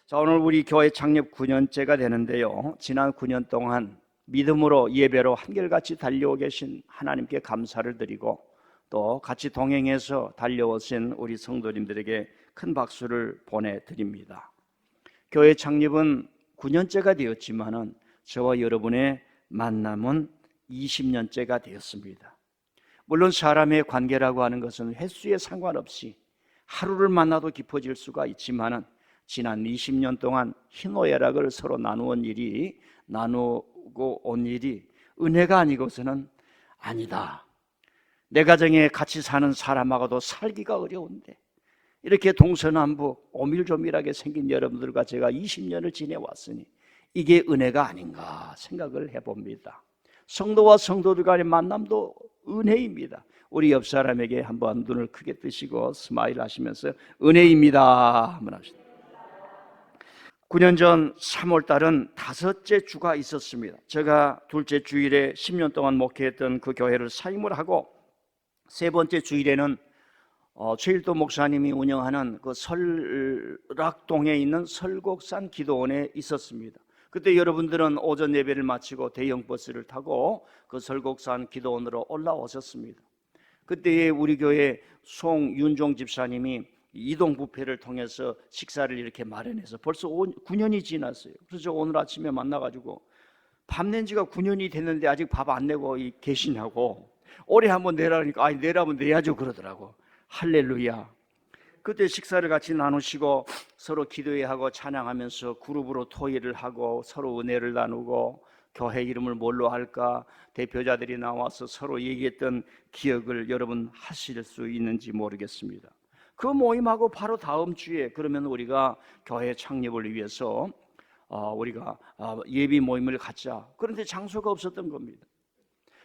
자, 오늘 우리 교회 창립 9년째가 되는데요. 지난 9년 동안 믿음으로 예배로 한결같이 달려오 계신 하나님께 감사를 드리고 또 같이 동행해서 달려오신 우리 성도님들에게 큰 박수를 보내드립니다. 교회 창립은 9년째가 되었지만은 저와 여러분의 만남은 20년째가 되었습니다. 물론 사람의 관계라고 하는 것은 횟수에 상관없이 하루를 만나도 깊어질 수가 있지만은 지난 20년 동안 희노애락을 서로 나누고 온 일이 은혜가 아니고서는 아니다. 내 가정에 같이 사는 사람하고도 살기가 어려운데 이렇게 동서남북 오밀조밀하게 생긴 여러분들과 제가 20년을 지내왔으니 이게 은혜가 아닌가 생각을 해봅니다. 성도와 성도들 간의 만남도 은혜입니다. 우리 옆 사람에게 한번 눈을 크게 뜨시고 스마일 하시면서 은혜입니다 한번 합시다. 9년 전 3월 달은 5째 주가 있었습니다. 제가 둘째 주일에 10년 동안 목회했던 그 교회를 사임을 하고 세 번째 주일에는 최일도 목사님이 운영하는 그 설락동에 있는 설곡산 기도원에 있었습니다. 그때 여러분들은 오전 예배를 마치고 대형 버스를 타고 그 설곡산 기도원으로 올라오셨습니다. 그때에 우리 교회 송윤종 집사님이 이동 뷔페를 통해서 식사를 이렇게 마련해서 벌써 9년이 지났어요. 그래서 오늘 아침에 만나가지고 밥 낸 지가 9년이 됐는데 아직 밥 안 내고 계시냐고, 올해 한번 내라니까 아니 내라면 내야죠 그러더라고. 할렐루야. 그때 식사를 같이 나누시고 서로 기도회하고 찬양하면서 그룹으로 토의를 하고 서로 은혜를 나누고 교회 이름을 뭘로 할까 대표자들이 나와서 서로 얘기했던 기억을 여러분 하실 수 있는지 모르겠습니다. 그 모임하고 바로 다음 주에 그러면 우리가 교회 창립을 위해서 우리가 예비 모임을 갖자. 그런데 장소가 없었던 겁니다.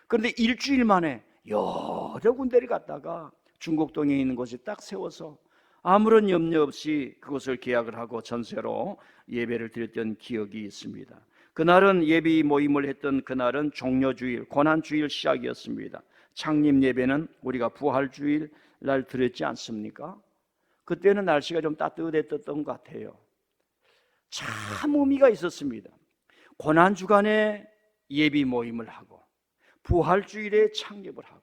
그런데 일주일 만에 여러 군데를 갔다가 중곡동에 있는 곳에 딱 세워서 아무런 염려 없이 그곳을 계약을 하고 전세로 예배를 드렸던 기억이 있습니다. 그날은 예비 모임을 했던 그날은 종려주일, 고난주일 시작이었습니다. 창립 예배는 우리가 부활주일 날 드렸지 않습니까? 그때는 날씨가 좀 따뜻했던 것 같아요. 참 의미가 있었습니다. 고난주간에 예비 모임을 하고 부활주일에 창립을 하고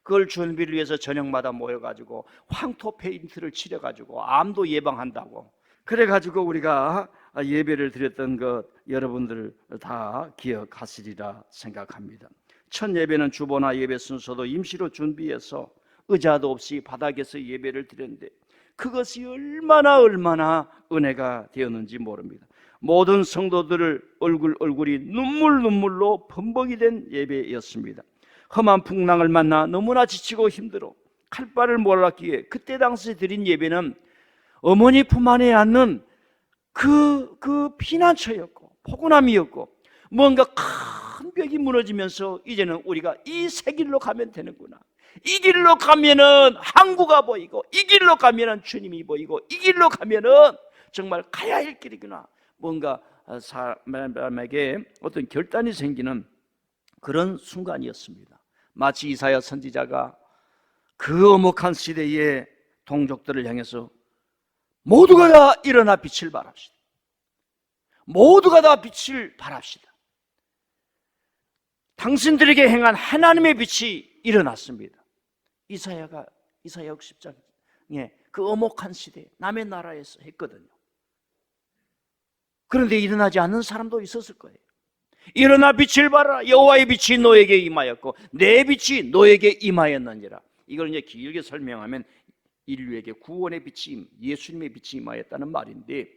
그걸 준비를 위해서 저녁마다 모여가지고 황토 페인트를 칠해가지고 암도 예방한다고 그래가지고 우리가 예배를 드렸던 것 여러분들 다 기억하시리라 생각합니다. 첫 예배는 주보나 예배 순서도 임시로 준비해서 의자도 없이 바닥에서 예배를 드렸는데 그것이 얼마나 은혜가 되었는지 모릅니다. 모든 성도들을 얼굴이 눈물로 범벅이 된 예배였습니다. 험한 풍랑을 만나 너무나 지치고 힘들어 칼바를 몰랐기에 그때 당시 드린 예배는 어머니 품 안에 앉는 그 피난처였고 포근함이었고 뭔가 큰 벽이 무너지면서 이제는 우리가 이 새 길로 가면 되는구나, 이 길로 가면은 항구가 보이고 이 길로 가면은 주님이 보이고 이 길로 가면은 정말 가야 할 길이구나, 뭔가 사람에게 어떤 결단이 생기는 그런 순간이었습니다. 마치 이사야 선지자가 그 엄혹한 시대의 동족들을 향해서 모두가 다 일어나 빛을 발합시다. 모두가 다 빛을 발합시다. 당신들에게 행한 하나님의 빛이 일어났습니다. 이사야 60장에 그 엄혹한 시대에 남의 나라에서 했거든요. 그런데 일어나지 않는 사람도 있었을 거예요. 일어나 빛을 발하라. 여호와의 빛이 너에게 임하였고 내 빛이 너에게 임하였느니라. 이걸 이제 길게 설명하면 인류에게 구원의 빛이 예수님의 빛이 임하였다는 말인데,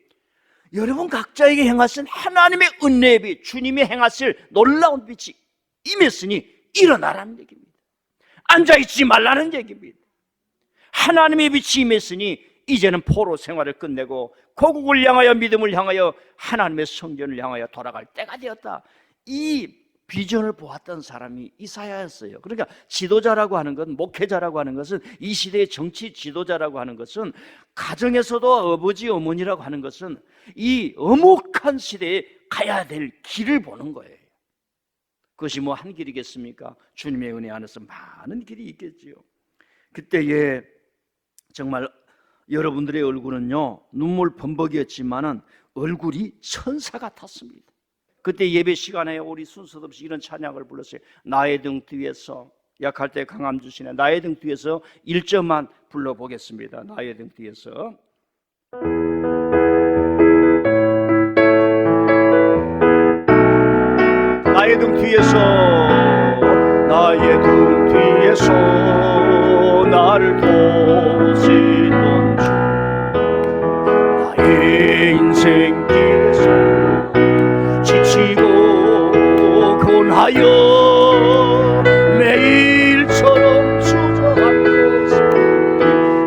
여러분 각자에게 행하신 하나님의 은혜의 빛, 주님이 행하실 놀라운 빛이 임했으니 일어나라는 얘기입니다. 앉아있지 말라는 얘기입니다. 하나님의 빛이 임했으니 이제는 포로 생활을 끝내고 고국을 향하여 믿음을 향하여 하나님의 성전을 향하여 돌아갈 때가 되었다. 이 비전을 보았던 사람이 이사야였어요. 그러니까 지도자라고 하는 건, 목회자라고 하는 것은, 이 시대의 정치 지도자라고 하는 것은, 가정에서도 아버지 어머니라고 하는 것은 이 엄혹한 시대에 가야 될 길을 보는 거예요. 그것이 뭐 한 길이겠습니까? 주님의 은혜 안에서 많은 길이 있겠지요. 그때에 정말 여러분들의 얼굴은요 눈물 범벅이었지만은 얼굴이 천사 같았습니다. 그때 예배 시간에 우리 순서도 없이 이런 찬양을 불렀어요. 나의 등 뒤에서, 약할 때 강함 주시네. 나의 등 뒤에서 1절만 불러보겠습니다. 나의 등 뒤에서. 나의 등 뒤에서, 나의 등 뒤에서 나를 도우시는 주, 나의 인생 길에서 지치고 고나여 매일처럼 주저한 곳에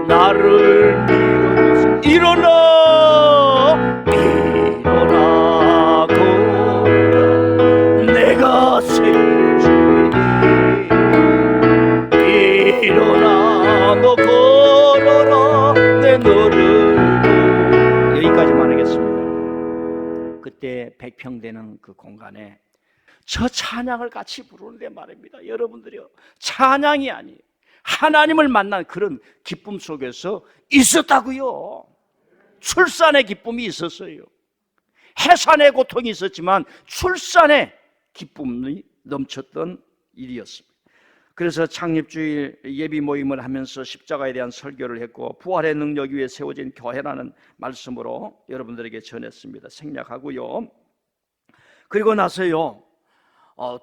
나를 밀어주세요. 일어나 내가 세울 주니 일어나 너 걸어라 내 너를 여기까지만 하겠습니다. 그때 100평 되는 그 공간에 저 찬양을 같이 부르는데 말입니다. 여러분들이요, 찬양이 아니에요. 하나님을 만난 그런 기쁨 속에서 있었다고요. 출산의 기쁨이 있었어요. 해산의 고통이 있었지만 출산의 기쁨이 넘쳤던 일이었습니다. 그래서 창립주일 예비 모임을 하면서 십자가에 대한 설교를 했고, 부활의 능력 위에 세워진 교회라는 말씀으로 여러분들에게 전했습니다. 생략하고요. 그리고 나서요,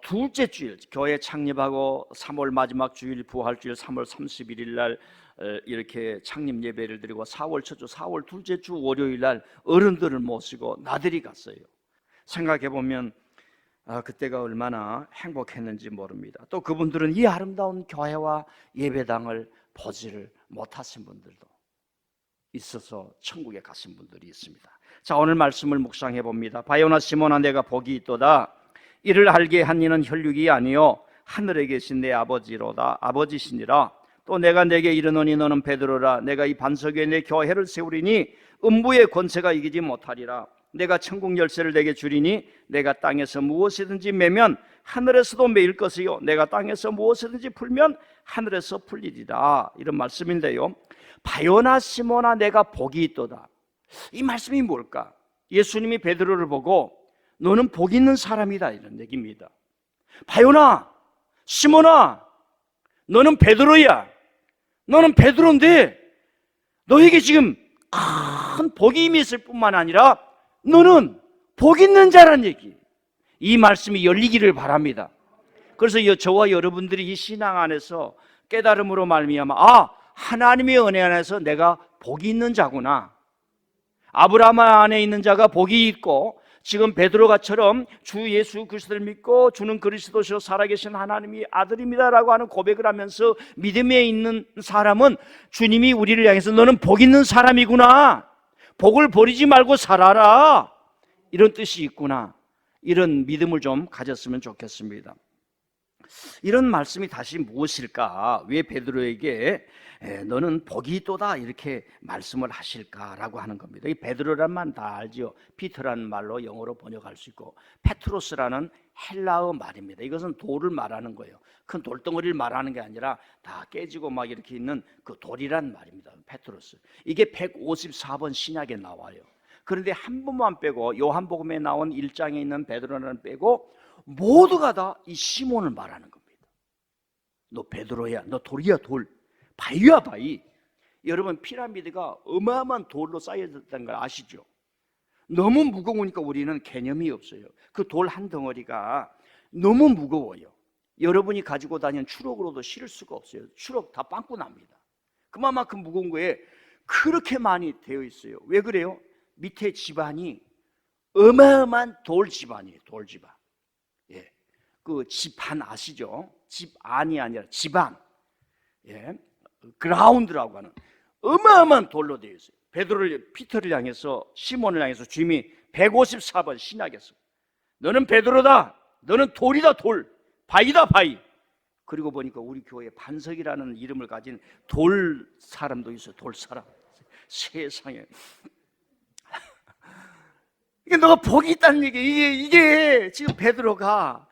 둘째 주일, 교회 창립하고 3월 마지막 주일, 부활주일 3월 31일 날 이렇게 창립 예배를 드리고, 4월 첫 주, 4월 둘째 주 월요일 날 어른들을 모시고 나들이 갔어요. 생각해보면 그때가 얼마나 행복했는지 모릅니다. 또 그분들은 이 아름다운 교회와 예배당을 보지를 못하신 분들도 있어서 천국에 가신 분들이 있습니다. 자, 오늘 말씀을 묵상해 봅니다. 바요나 시몬아, 내가 복이 있도다. 이를 알게 한 이는 혈육이 아니요 하늘에 계신 내 아버지로다. 아버지시니라. 또 내가 내게 이르노니 너는 베드로라. 내가 이 반석 위에 내 교회를 세우리니 음부의 권세가 이기지 못하리라. 내가 천국 열쇠를 내게 주리니 내가 땅에서 무엇이든지 매면 하늘에서도 매일 것이요 내가 땅에서 무엇이든지 풀면 하늘에서 풀리리라. 이런 말씀인데요, 바요나 시몬아 내가 복이 있도다. 이 말씀이 뭘까? 예수님이 베드로를 보고 너는 복 있는 사람이다, 이런 얘기입니다. 바요나 시몬아, 너는 베드로야. 너는 베드로인데 너에게 지금 큰 복이 임이 있을 뿐만 아니라 너는 복 있는 자란 얘기. 이 말씀이 열리기를 바랍니다. 그래서 저와 여러분들이 이 신앙 안에서 깨달음으로 말미암아 하나님의 은혜 안에서 내가 복이 있는 자구나. 아브라함 안에 있는 자가 복이 있고, 지금 베드로가처럼 주 예수 그리스도를 믿고 주는 그리스도시요 살아계신 하나님의 아들입니다라고 하는 고백을 하면서 믿음에 있는 사람은 주님이 우리를 향해서 너는 복 있는 사람이구나, 복을 버리지 말고 살아라, 이런 뜻이 있구나, 이런 믿음을 좀 가졌으면 좋겠습니다. 이런 말씀이 다시 무엇일까? 왜 베드로에게 너는 복이 있도다 이렇게 말씀을 하실까라고 하는 겁니다. 이 베드로란 말 다 알죠. 피터라는 말로 영어로 번역할 수 있고, 페트로스라는 헬라어 말입니다. 이것은 돌을 말하는 거예요. 큰 돌덩어리를 말하는 게 아니라 다 깨지고 막 이렇게 있는 그 돌이란 말입니다. 페트로스. 이게 154번 신약에 나와요. 그런데 한 번만 빼고, 요한복음에 나온 1장에 있는 베드로는 빼고 모두가 다 이 시몬을 말하는 겁니다. 너 베드로야, 너 돌이야, 돌. 바위야, 바위. 여러분, 피라미드가 어마어마한 돌로 쌓여졌다는 걸 아시죠? 너무 무거우니까 우리는 개념이 없어요. 그 돌 한 덩어리가 너무 무거워요. 여러분이 가지고 다니는 추록으로도 실을 수가 없어요. 추록 다 빵꾸 납니다. 그만큼 무거운 거에 그렇게 많이 되어 있어요. 왜 그래요? 밑에 집안이 어마어마한 돌 집안이에요. 돌 집안. 예, 그 집안 아시죠? 집안이 아니라 집안. 예, 그라운드라고 하는 어마어마한 돌로 되어 있어요. 피터를 향해서, 시몬을 향해서 주님이 154번 신약에서 너는 베드로다, 너는 돌이다, 돌, 바위다, 바위. 그리고 보니까 우리 교회에 반석이라는 이름을 가진 돌 사람도 있어요. 돌 사람. 세상에. 이게 너가 복이 있다는 얘기. 이게 지금 베드로가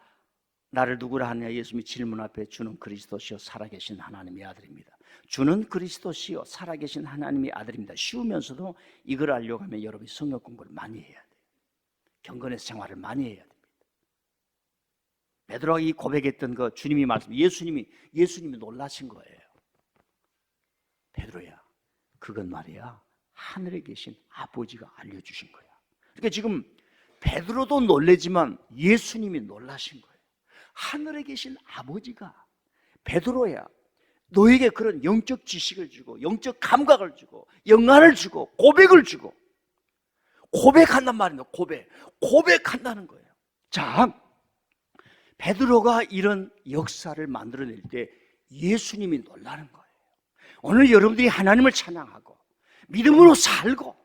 나를 누구라 하느냐, 예수님이 질문 앞에 주는 그리스도시요 살아계신 하나님의 아들입니다. 주는 그리스도시요 살아계신 하나님의 아들입니다. 쉬우면서도 이걸 알려고 하면 여러분이 성경 공부를 많이 해야 돼요. 경건의 생활을 많이 해야 됩니다. 베드로가 이 고백했던 거 주님이 예수님이 놀라신 거예요. 베드로야, 그건 말이야 하늘에 계신 아버지가 알려주신 거야. 그러니까 지금 베드로도 놀래지만 예수님이 놀라신 거예요. 하늘에 계신 아버지가 베드로야, 너에게 그런 영적 지식을 주고 영적 감각을 주고 영안을 주고 고백을 주고 고백한단 말이에요. 고백한다는 거예요. 자, 베드로가 이런 역사를 만들어낼 때 예수님이 놀라는 거예요. 오늘 여러분들이 하나님을 찬양하고 믿음으로 살고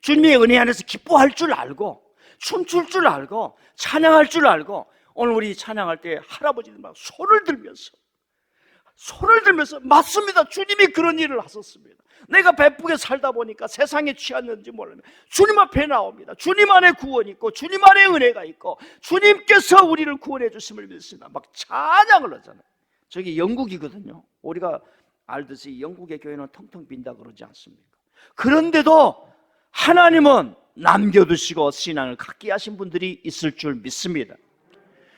주님의 은혜 안에서 기뻐할 줄 알고 춤출 줄 알고 찬양할 줄 알고, 오늘 우리 찬양할 때 할아버지들 막 손을 들면서 맞습니다. 주님이 그런 일을 하셨습니다. 내가 베푸게 살다 보니까 세상에 취했는지 모르면 주님 앞에 나옵니다. 주님 안에 구원이 있고 주님 안에 은혜가 있고 주님께서 우리를 구원해 주심을 믿습니다. 막 찬양을 하잖아요. 저기 영국이거든요. 우리가 알듯이 영국의 교회는 텅텅 빈다 그러지 않습니까? 그런데도 하나님은 남겨두시고 신앙을 갖게 하신 분들이 있을 줄 믿습니다.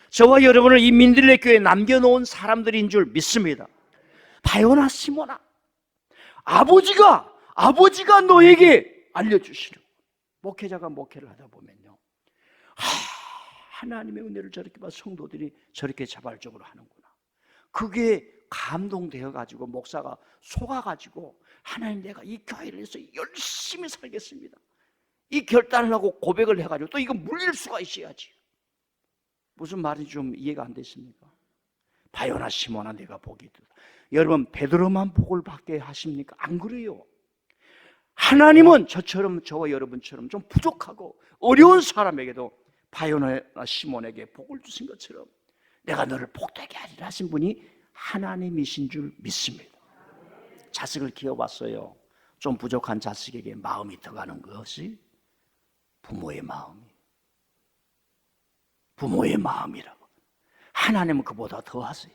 저와 여러분을 이 민들레 교회에 남겨놓은 사람들인 줄 믿습니다. 바요나 시모나, 아버지가 너에게 알려주시려. 목회자가 목회를 하다 보면요, 하나님의 은혜를 저렇게 봐 성도들이 저렇게 자발적으로 하는구나. 그게 감동되어 가지고 목사가 속아가지고 하나님, 내가 이 교회를 위해서 열심히 살겠습니다. 이 결단을 하고 고백을 해가지고 또 이거 물릴 수가 있어야지. 무슨 말이 좀 이해가 안 되십니까? 바요나 시모나 내가 복이 있다. 여러분, 베드로만 복을 받게 하십니까? 안 그래요. 하나님은 저처럼, 저와 여러분처럼 좀 부족하고 어려운 사람에게도 바요나 시몬에게 복을 주신 것처럼 내가 너를 복되게 하리라 하신 분이 하나님이신 줄 믿습니다. 자식을 키워봤어요. 좀 부족한 자식에게 마음이 더 가는 것이 부모의 마음이라고. 하나님은 그보다 더 하세요.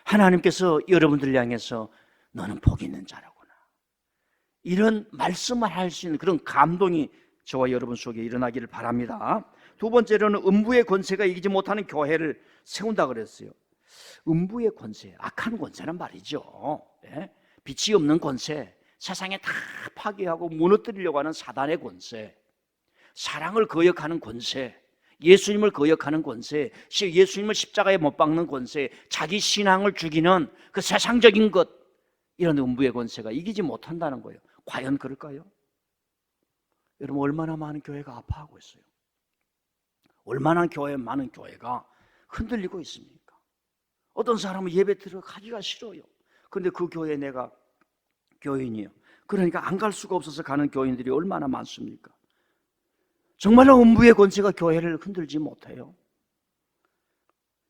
하나님께서 여러분들 향해서 너는 복 있는 자라구나, 이런 말씀을 할 수 있는 그런 감동이 저와 여러분 속에 일어나기를 바랍니다. 두 번째로는 음부의 권세가 이기지 못하는 교회를 세운다 그랬어요. 음부의 권세, 악한 권세란 말이죠. 예? 빛이 없는 권세, 세상에 다 파괴하고 무너뜨리려고 하는 사단의 권세, 사랑을 거역하는 권세, 예수님을 거역하는 권세, 예수님을 십자가에 못 박는 권세, 자기 신앙을 죽이는 그 세상적인 것, 이런 음부의 권세가 이기지 못한다는 거예요. 과연 그럴까요? 여러분, 얼마나 많은 교회가 아파하고 있어요. 얼마나 많은 교회가 흔들리고 있습니까? 어떤 사람은 예배 들어가기가 싫어요. 그런데 그 교회에 내가 교인이에요. 그러니까 안 갈 수가 없어서 가는 교인들이 얼마나 많습니까? 정말로 음부의 권세가 교회를 흔들지 못해요.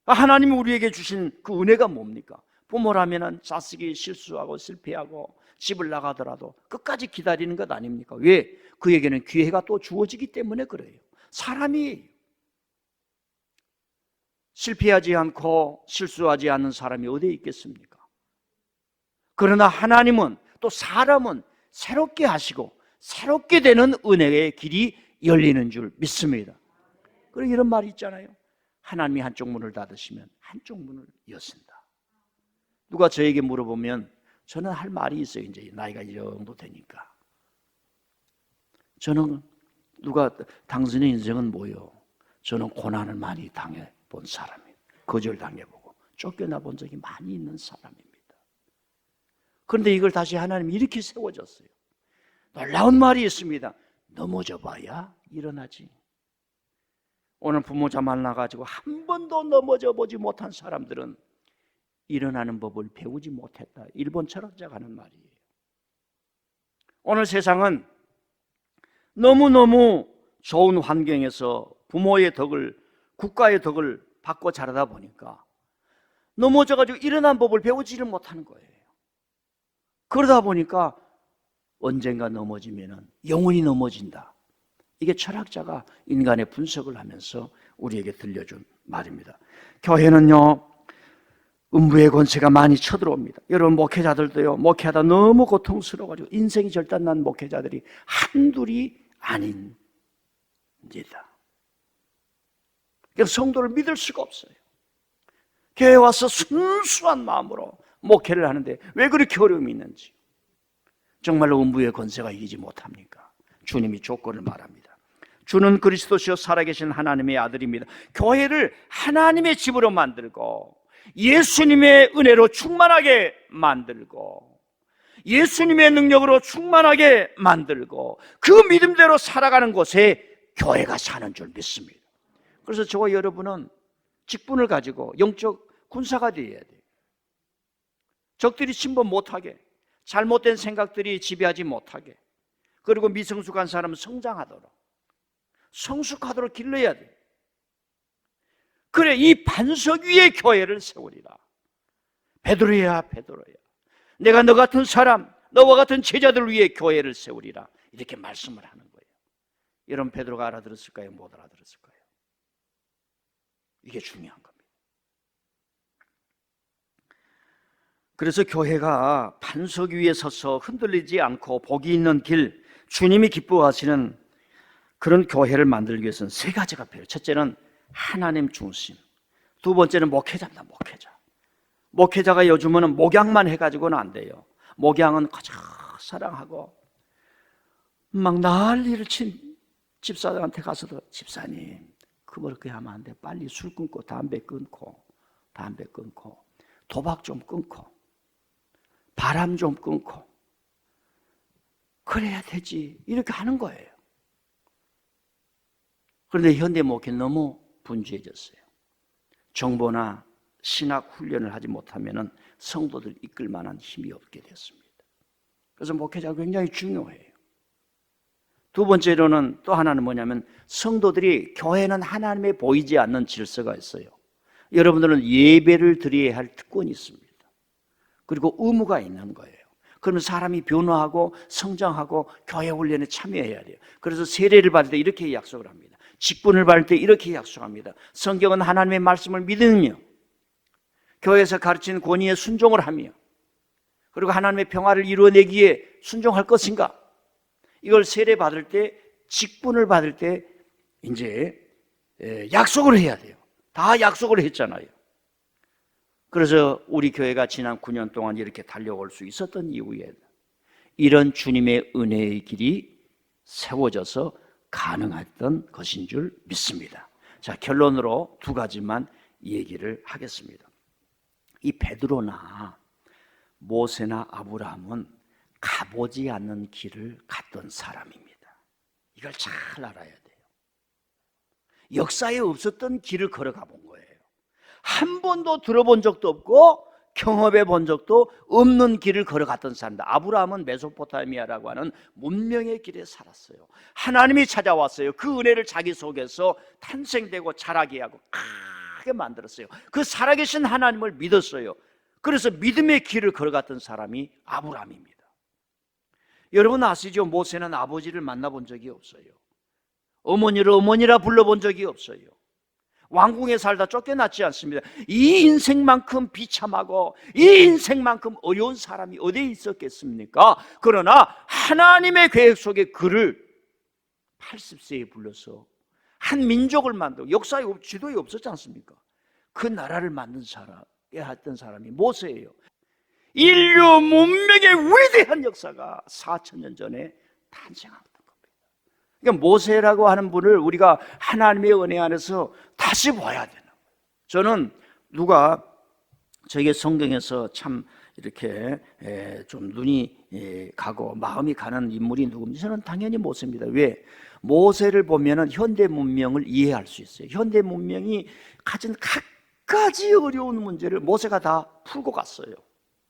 하나님이 우리에게 주신 그 은혜가 뭡니까? 부모라면 자식이 실수하고 실패하고 집을 나가더라도 끝까지 기다리는 것 아닙니까? 왜? 그에게는 기회가 또 주어지기 때문에 그래요. 사람이 실패하지 않고 실수하지 않는 사람이 어디에 있겠습니까? 그러나 하나님은, 또 사람은 새롭게 하시고 새롭게 되는 은혜의 길이 열리는 줄 믿습니다. 그리고 이런 말이 있잖아요. 하나님이 한쪽 문을 닫으시면 한쪽 문을 여신다. 누가 저에게 물어보면 저는 할 말이 있어요. 이제 나이가 이 정도 되니까. 저는 당신의 인생은 뭐요? 저는 고난을 많이 당해본 사람이에요. 거절당해보고 쫓겨나 본 적이 많이 있는 사람입니다. 그런데 이걸 다시 하나님이 이렇게 세워졌어요. 놀라운 말이 있습니다. 넘어져 봐야 일어나지. 오늘 부모자 만나가지고 한 번도 넘어져 보지 못한 사람들은 일어나는 법을 배우지 못했다. 일본 철학자가 하는 말이에요. 오늘 세상은 너무너무 좋은 환경에서 부모의 덕을, 국가의 덕을 받고 자라다 보니까 넘어져가지고 일어난 법을 배우지를 못하는 거예요. 그러다 보니까 언젠가 넘어지면은 영원히 넘어진다. 이게 철학자가 인간의 분석을 하면서 우리에게 들려준 말입니다. 교회는요, 음부의 권세가 많이 쳐들어옵니다. 여러분, 목회자들도요, 목회하다 너무 고통스러워가지고 인생이 절단난 목회자들이 한둘이 아닙니다. 그러니까 성도를 믿을 수가 없어요. 교회에 와서 순수한 마음으로 목회를 하는데 왜 그렇게 어려움이 있는지. 정말로 음부의 권세가 이기지 못합니까? 주님이 조건을 말합니다. 주는 그리스도시요 살아계신 하나님의 아들입니다. 교회를 하나님의 집으로 만들고 예수님의 은혜로 충만하게 만들고 예수님의 능력으로 충만하게 만들고 그 믿음대로 살아가는 곳에 교회가 사는 줄 믿습니다. 그래서 저와 여러분은 직분을 가지고 영적 군사가 되어야 돼요. 적들이 침범 못하게, 잘못된 생각들이 지배하지 못하게, 그리고 미성숙한 사람은 성장하도록, 성숙하도록 길러야 돼요. 그래, 이 반석 위에 교회를 세우리라. 베드로야, 베드로야, 내가 너 같은 사람, 너와 같은 제자들 위해 교회를 세우리라. 이렇게 말씀을 하는 거예요. 여러분, 베드로가 알아들었을까요? 못 알아들었을까요? 이게 중요한 겁니다. 그래서 교회가 반석 위에 서서 흔들리지 않고 복이 있는 길, 주님이 기뻐하시는 그런 교회를 만들기 위해서는 세 가지가 필요해요. 첫째는 하나님 중심, 두 번째는 목회자입니다. 목회자가 요즘은 목양만 해가지고는 안 돼요. 목양은 가장 사랑하고 막 난리를 친 집사장한테 가서도, 집사님 그렇게 하면 안 돼. 빨리 술 끊고 담배 끊고 도박 좀 끊고 바람 좀 끊고 그래야 되지, 이렇게 하는 거예요. 그런데 현대 목회는 너무 분주해졌어요. 정보나 신학 훈련을 하지 못하면 성도들 이끌 만한 힘이 없게 됐습니다. 그래서 목회자가 굉장히 중요해요. 두 번째로는 또 하나는 뭐냐면, 성도들이, 교회는 하나님의 보이지 않는 질서가 있어요. 여러분들은 예배를 드려야 할 특권이 있습니다. 그리고 의무가 있는 거예요. 그러면 사람이 변화하고 성장하고 교회 훈련에 참여해야 돼요. 그래서 세례를 받을 때 이렇게 약속을 합니다. 직분을 받을 때 이렇게 약속합니다. 성경은 하나님의 말씀을 믿으며 교회에서 가르치는 권위에 순종을 하며 그리고 하나님의 평화를 이루어내기에 순종할 것인가? 이걸 세례 받을 때, 직분을 받을 때 이제 약속을 해야 돼요. 다 약속을 했잖아요. 그래서 우리 교회가 지난 9년 동안 이렇게 달려올 수 있었던 이유에 이런 주님의 은혜의 길이 세워져서 가능했던 것인 줄 믿습니다. 자, 결론으로 두 가지만 얘기를 하겠습니다. 이 베드로나 모세나 아브라함은 가보지 않는 길을 갔던 사람입니다. 이걸 잘 알아야 돼요. 역사에 없었던 길을 걸어가 본 거예요. 한 번도 들어본 적도 없고 경험해 본 적도 없는 길을 걸어갔던 사람들. 아브라함은 메소포타미아라고 하는 문명의 길에 살았어요. 하나님이 찾아왔어요. 그 은혜를 자기 속에서 탄생되고 자라게 하고 크게 만들었어요. 그 살아계신 하나님을 믿었어요. 그래서 믿음의 길을 걸어갔던 사람이 아브라함입니다. 여러분 아시죠? 모세는 아버지를 만나본 적이 없어요. 어머니를 어머니라 불러본 적이 없어요. 왕궁에 살다 쫓겨났지 않습니다. 이 인생만큼 비참하고 이 인생만큼 어려운 사람이 어디에 있었겠습니까? 그러나 하나님의 계획 속에 그를 80세에 불러서 한 민족을 만들고, 역사에 지도에 없었지 않습니까? 그 나라를 만든 사람, 했던 사람이 모세예요. 인류 문명의 위대한 역사가 4,000년 전에 탄생한 겁니다. 그러니까 모세라고 하는 분을 우리가 하나님의 은혜 안에서 다시 봐야 되는 거예요. 저는 누가 저에게 성경에서 참 이렇게 좀 눈이 가고 마음이 가는 인물이 누구인지, 저는 당연히 모세입니다. 왜? 모세를 보면은 현대 문명을 이해할 수 있어요. 현대 문명이 가진 갖가지 어려운 문제를 모세가 다 풀고 갔어요.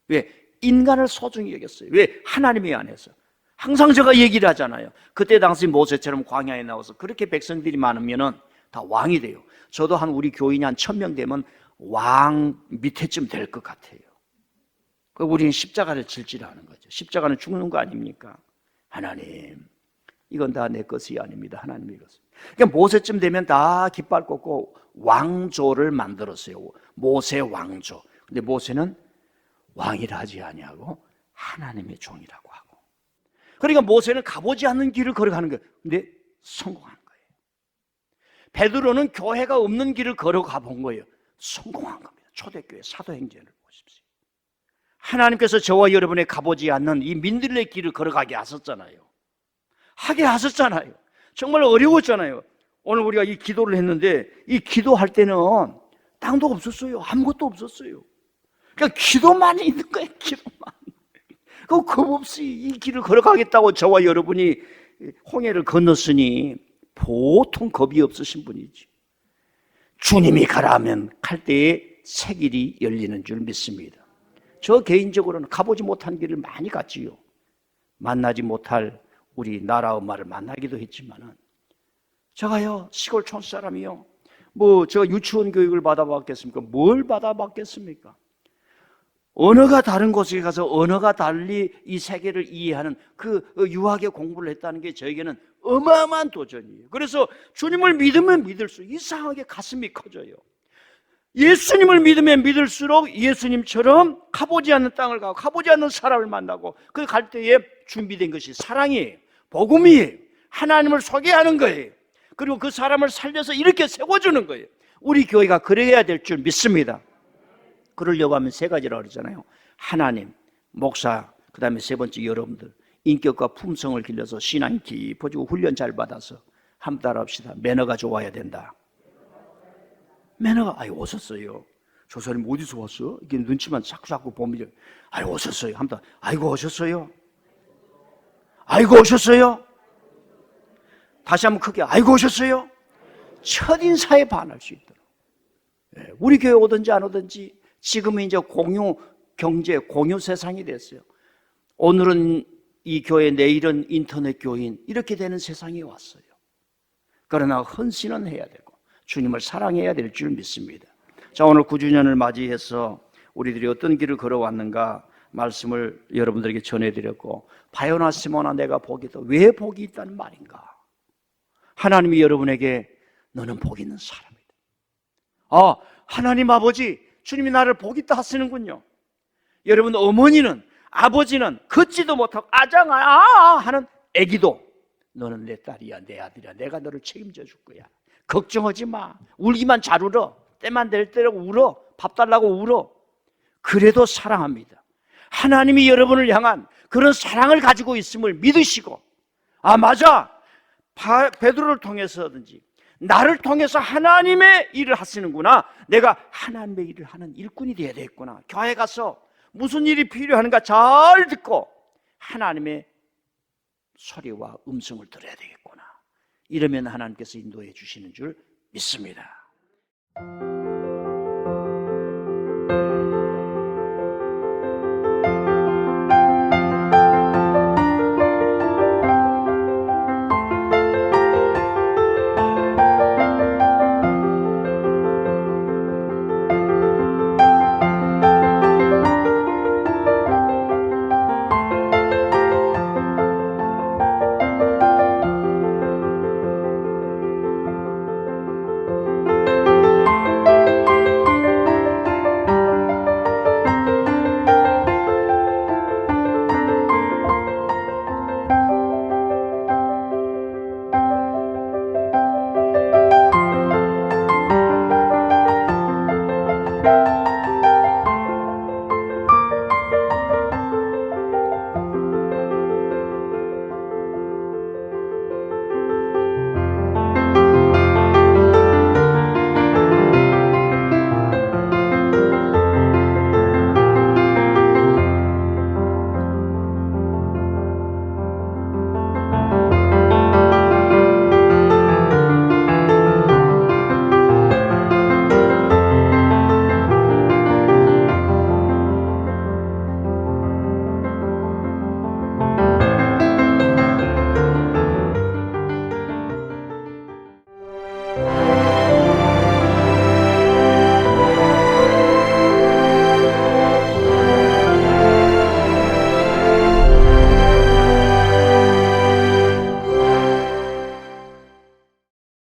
왜? 인간을 소중히 여겼어요. 왜? 하나님의 안에서. 항상 제가 얘기를 하잖아요. 그때 당시 모세처럼 광야에 나와서 그렇게 백성들이 많으면은 다 왕이 돼요. 저도 우리 교인이 한 1,000명 되면 왕 밑에쯤 될 것 같아요. 우리는 십자가를 질질하는 거죠. 십자가는 죽는 거 아닙니까? 하나님, 이건 다 내 것이 아닙니다. 하나님의 것이. 그러니까 모세쯤 되면 다 깃발 꽂고 왕조를 만들었어요. 모세 왕조. 근데 모세는 왕이라 하지 아니하고 하나님의 종이라고 하고. 그러니까 모세는 가보지 않는 길을 걸어가는 거예요. 근데 성공하는 거예요. 베드로는 교회가 없는 길을 걸어가 본 거예요. 성공한 겁니다. 초대교회 사도행전을 보십시오. 하나님께서 저와 여러분의 가보지 않는 이 민들레 길을 걸어가게 하셨잖아요. 하게 하셨잖아요. 정말 어려웠잖아요. 오늘 우리가 이 기도를 했는데 이 기도할 때는 땅도 없었어요. 아무것도 없었어요. 그냥 기도만 있는 거예요. 기도만. 그 겁 없이 이 길을 걸어가겠다고 저와 여러분이 홍해를 건넜으니 보통 겁이 없으신 분이지. 주님이 가라면 갈 때에 새 길이 열리는 줄 믿습니다. 저 개인적으로는 가보지 못한 길을 많이 갔지요. 만나지 못할 우리 나라 엄마를 만나기도 했지만은 제가요 시골 촌 사람이요 제가 유치원 교육을 받아봤겠습니까? 뭘 받아봤겠습니까? 언어가 다른 곳에 가서 언어가 달리 이 세계를 이해하는 그 유학의 공부를 했다는 게 저에게는 어마어마한 도전이에요. 그래서 주님을 믿으면 믿을수록 이상하게 가슴이 커져요. 예수님을 믿으면 믿을수록 예수님처럼 가보지 않는 땅을 가고 가보지 않는 사람을 만나고 그 갈 때에 준비된 것이 사랑이에요. 복음이에요. 하나님을 소개하는 거예요. 그리고 그 사람을 살려서 이렇게 세워주는 거예요. 우리 교회가 그래야 될 줄 믿습니다. 그러려고 하면 세 가지라고 그러잖아요. 하나님, 목사, 그 다음에 세 번째 여러분들 인격과 품성을 길러서 신앙이 깊어지고 훈련 잘 받아서 한번 따라합시다. 매너가 좋아야 된다. 매너가 오셨어요. 저 사람이 어디서 왔어? 이게 눈치만 자꾸 보면 오셨어요. 한번 아이고 오셨어요. 아이고 오셨어요. 다시 한번 크게 아이고 오셨어요. 첫인사에 반할 수 있도록. 우리 교회 오든지 안 오든지 지금은 이제 공유 경제, 공유 세상이 됐어요. 오늘은 이 교회, 내일은 인터넷 교인 이렇게 되는 세상이 왔어요. 그러나 헌신은 해야 되고 주님을 사랑해야 될 줄 믿습니다. 자, 오늘 9주년을 맞이해서 우리들이 어떤 길을 걸어왔는가 말씀을 여러분들에게 전해드렸고, 바요나 시모나 내가 복이 있다. 왜 복이 있다는 말인가? 하나님이 여러분에게 너는 복 있는 사람이다. 하나님 아버지, 주님이 나를 복 있다 하시는군요. 여러분 어머니는, 아버지는 걷지도 못하고 아장아 하는 애기도 너는 내 딸이야, 내 아들이야, 내가 너를 책임져 줄 거야. 걱정하지 마. 울기만 잘 울어. 때만 될 대로 울어. 밥 달라고 울어. 그래도 사랑합니다. 하나님이 여러분을 향한 그런 사랑을 가지고 있음을 믿으시고, 맞아, 베드로를 통해서든지 나를 통해서 하나님의 일을 하시는구나. 내가 하나님의 일을 하는 일꾼이 되어야 되겠구나. 교회 가서 무슨 일이 필요한가 잘 듣고 하나님의 소리와 음성을 들어야 되겠구나. 이러면 하나님께서 인도해 주시는 줄 믿습니다.